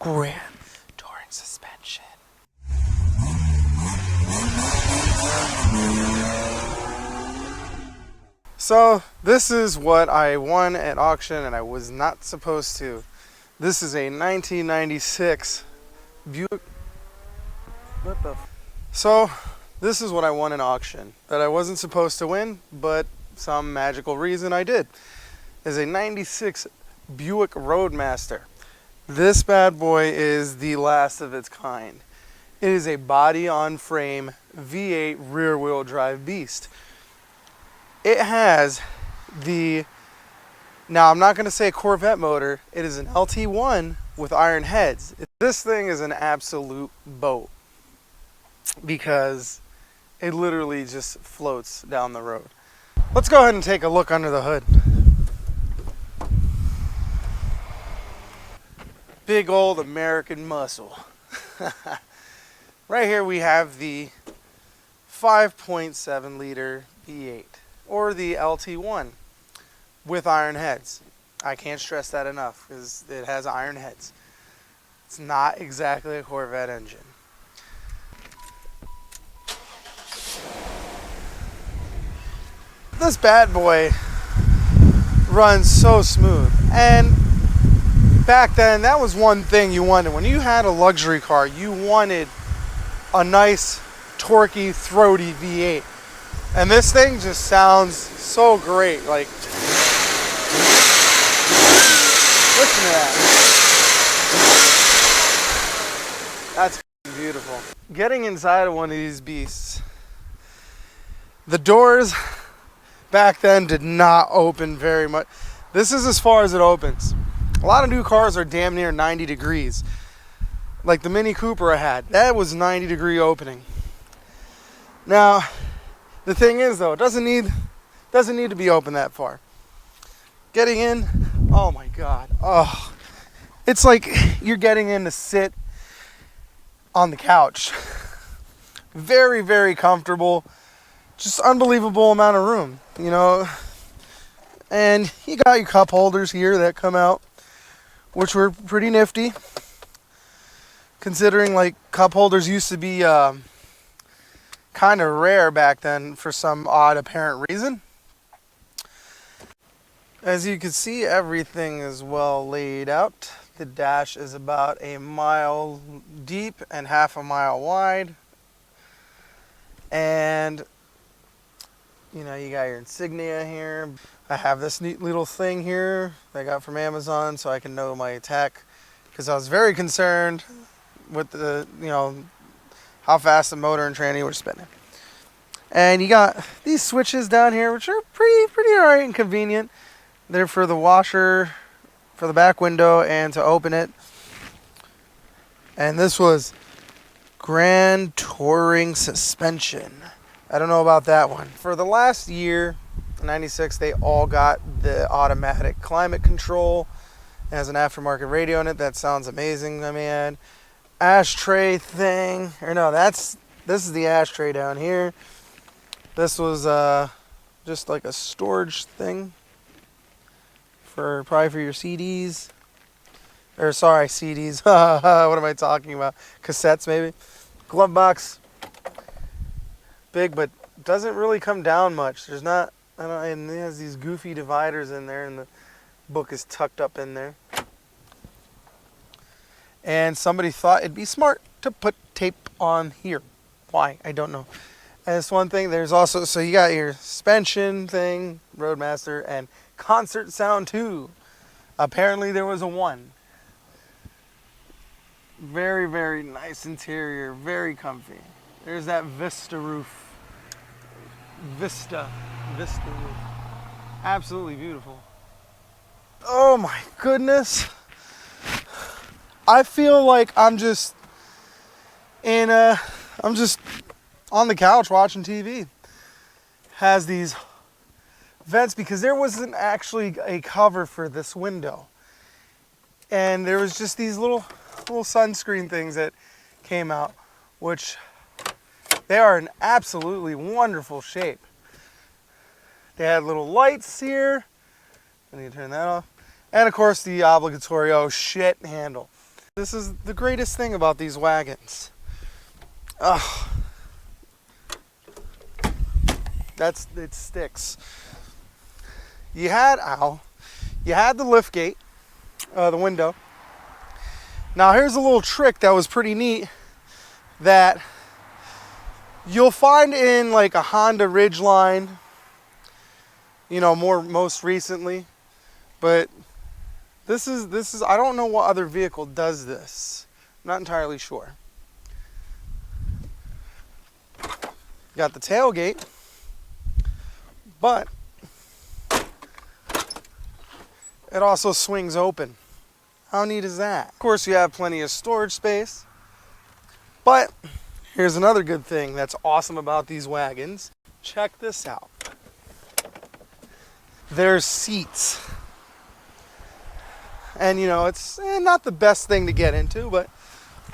Grand Touring Suspension. So this is what I won at auction and I was not supposed to. This is a 1996 Buick. What the? So this is what I won in auction that I wasn't supposed to win, but some magical reason I did. Is a 96 Buick RoadMaster. This bad boy is the last of its kind. It is a body-on-frame V8 rear-wheel drive beast. It has the, now I'm not going to say Corvette motor, it is an LT1 with iron heads. This thing is an absolute boat because it literally just floats down the road. Let's go ahead and take a look under the hood. Big old American muscle. Right here we have the 5.7 liter V8 or the LT1 with iron heads. I can't stress that enough because it has iron heads. It's not exactly a Corvette engine. This bad boy runs so smooth, and back then that was one thing you wanted. When you had a luxury car, you wanted a nice, torquey, throaty V8. And this thing just sounds so great. Like, listen to that. That's beautiful. Getting inside of one of these beasts, the doors back then did not open very much. This is as far as it opens. A lot of new cars are damn near 90 degrees. Like the Mini Cooper I had, that was 90-degree opening. Now, the thing is though, it doesn't need to be open that far. Getting in, oh my God. Oh, it's like you're getting in to sit on the couch. Very, very comfortable. Just unbelievable amount of room, you know. And you got your cup holders here that come out, which were pretty nifty, considering like cup holders used to be kind of rare back then for some odd apparent reason. As you can see, everything is well laid out. The dash is about a mile deep and half a mile wide. And you know, you got your insignia here. I have this neat little thing here that I got from Amazon so I can know my attack, because I was very concerned with the, you know, how fast the motor and tranny were spinning. And you got these switches down here, which are pretty alright and convenient. They're for the washer, for the back window, and to open it. And this was Grand Touring Suspension. I don't know about that one. For the last year, 96, they all got the automatic climate control. It has an aftermarket radio in it. That sounds amazing, I mean. Ashtray thing, or no, this is the ashtray down here. This was just like a storage thing for probably for your CDs, or sorry, CDs. What am I talking about? Cassettes maybe. Glove box, big, but doesn't really come down much. There's not, I don't know, and it has these goofy dividers in there, and the book is tucked up in there. And somebody thought it'd be smart to put tape on here. Why? I don't know. And it's one thing. There's also, so you got your suspension thing, RoadMaster, and concert sound too. Apparently there was a 1. Very, very nice interior, very comfy. There's that Vista roof. Vista roof. Absolutely beautiful. Oh my goodness. I feel like I'm just on the couch watching TV. Has these vents because there wasn't actually a cover for this window. And there was just these little sunscreen things that came out, which they are in absolutely wonderful shape. They had little lights here. I need to turn that off. And of course the obligatory oh shit handle. This is the greatest thing about these wagons. Ugh. It sticks. You had the lift gate, the window. Now here's a little trick that was pretty neat that you'll find in like a Honda Ridgeline, most recently, but this is I don't know what other vehicle does this. I'm not entirely sure. Got the tailgate, but it also swings open. How neat is that? Of course, you have plenty of storage space, but here's another good thing that's awesome about these wagons. Check this out. There's seats. And it's not the best thing to get into, but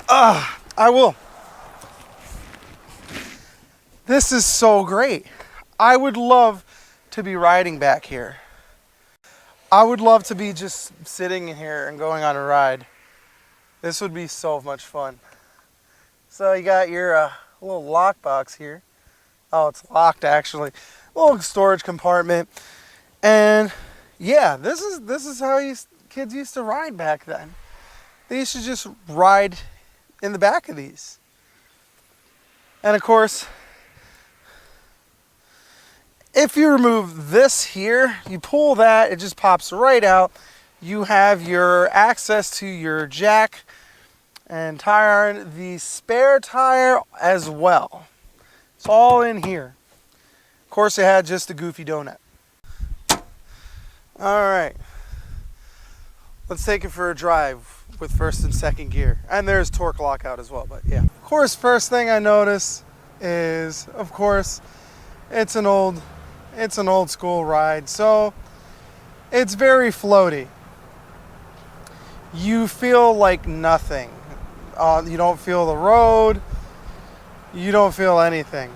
I will. This is so great. I would love to be riding back here. I would love to be just sitting in here and going on a ride. This would be so much fun. So you got your little lockbox here. Oh, it's locked actually. Little storage compartment. And yeah, this is how kids used to ride back then. They used to just ride in the back of these. And of course, if you remove this here, you pull that, it just pops right out. You have your access to your jack and tire iron, the spare tire as well. It's all in here. Of course, it had just a goofy donut. All right, let's take it for a drive with first and second gear. And there's torque lockout as well, but yeah. Of course, first thing I notice is, of course, it's an old school ride, so it's very floaty. You feel like nothing. You don't feel the road. You don't feel anything.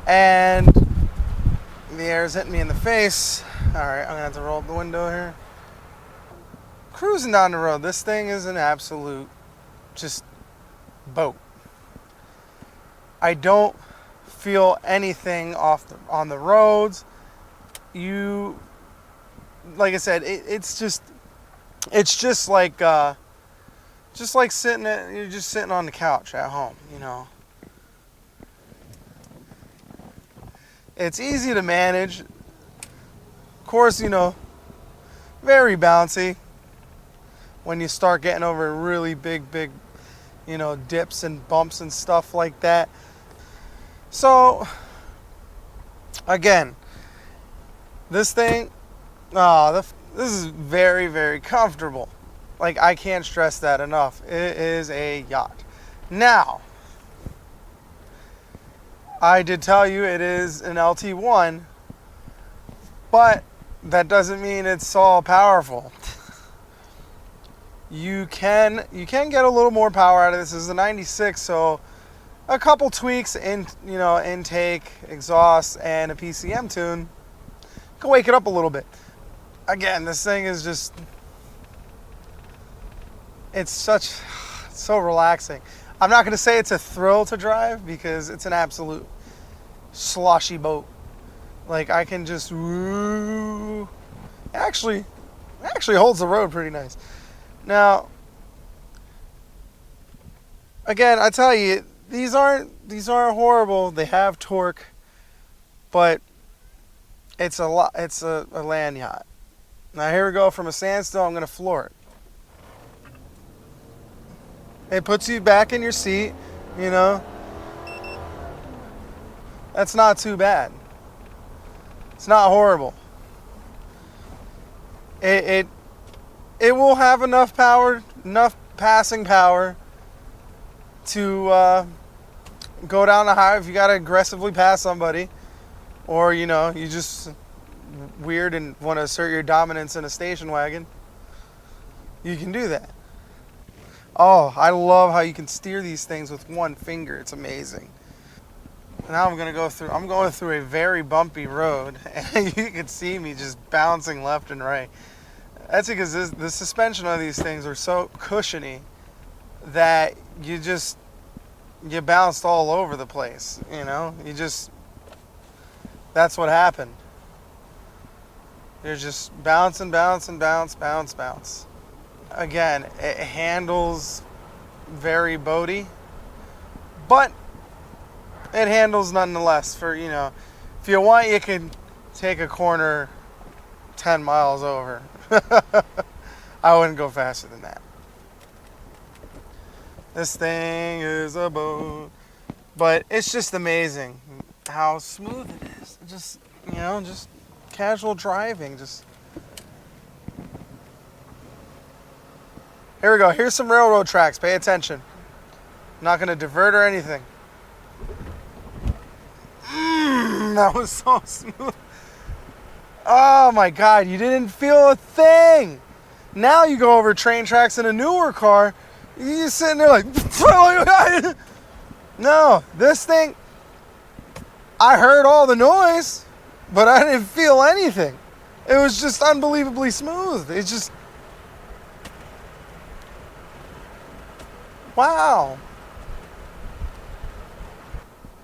And the air's hitting me in the face. All right, I'm gonna have to roll up the window here. Cruising down the road, this thing is an absolute just boat. I don't feel anything on the roads. Like I said, it's just like you're just sitting on the couch at home, It's easy to manage. Of course, very bouncy when you start getting over really big, dips and bumps and stuff like that. So, again, this thing, this is very, very comfortable. Like, I can't stress that enough. It is a yacht. Now, I did tell you it is an LT1, but that doesn't mean it's all powerful. You can get a little more power out of this. This is a 96, so a couple tweaks in intake, exhaust, and a PCM tune can wake it up a little bit. Again, this thing is just, it's so relaxing. I'm not going to say it's a thrill to drive because it's an absolute sloshy boat. Like, I can just actually holds the road pretty nice. Now, again, I tell you, these aren't horrible. They have torque, but it's a land yacht. Now here we go from a standstill. I'm going to floor it. It puts you back in your seat, That's not too bad. It's not horrible. It will have enough power, enough passing power to go down the highway if you got to aggressively pass somebody, or you just weird and want to assert your dominance in a station wagon. You can do that. Oh, I love how you can steer these things with one finger. It's amazing. Now I'm going through a very bumpy road, and you can see me just bouncing left and right. That's because the suspension on these things are so cushiony that you bounced all over the place, you know? That's what happened. You're just bouncing, bouncing, bounce, bounce, bounce. Again, it handles very boaty, but it handles nonetheless for, you know, if you want, you can take a corner 10 miles over. I wouldn't go faster than that. This thing is a boat. But it's just amazing how smooth it is. Just, you know, just casual driving. Just. Here we go. Here's some railroad tracks. Pay attention. I'm not going to divert or anything. That was so smooth. Oh my God, you didn't feel a thing. Now you go over train tracks in a newer car, you're sitting there like, no, this thing, I heard all the noise, but I didn't feel anything. It was just unbelievably smooth. It's just, wow.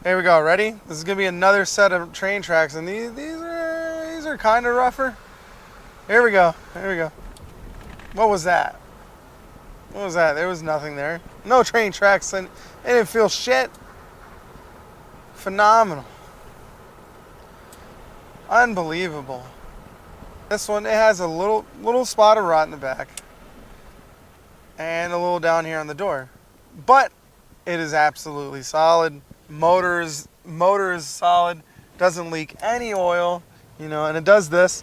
Here we go, ready? This is gonna be another set of train tracks, and these are kind of rougher. Here we go, here we go. What was that? What was that? There was nothing there. No train tracks, and it didn't feel shit. Phenomenal. Unbelievable. This one, it has a little spot of rot in the back. And a little down here on the door. But it is absolutely solid. Motor is solid. Doesn't leak any oil. You know, and it does this.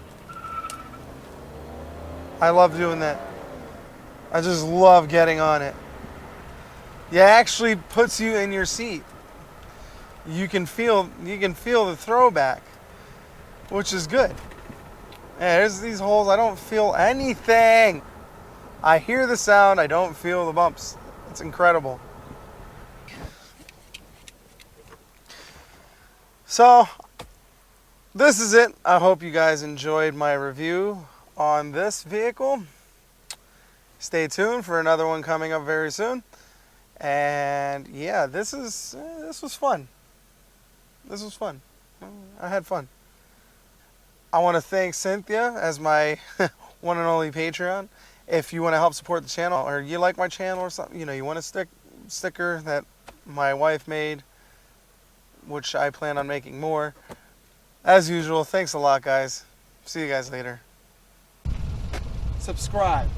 I love doing that. I just love getting on it. It actually puts you in your seat. You can feel the throwback, which is good. Yeah, there's these holes, I don't feel anything. I hear the sound, I don't feel the bumps. It's incredible. So, this is it. I hope you guys enjoyed my review on this vehicle. Stay tuned for another one coming up very soon. And yeah, this was fun. This was fun. I had fun. I want to thank Cynthia as my one and only Patreon. If you want to help support the channel, or you like my channel or something, you know, you want a sticker that my wife made, which I plan on making more. As usual, thanks a lot, guys. See you guys later. Subscribe.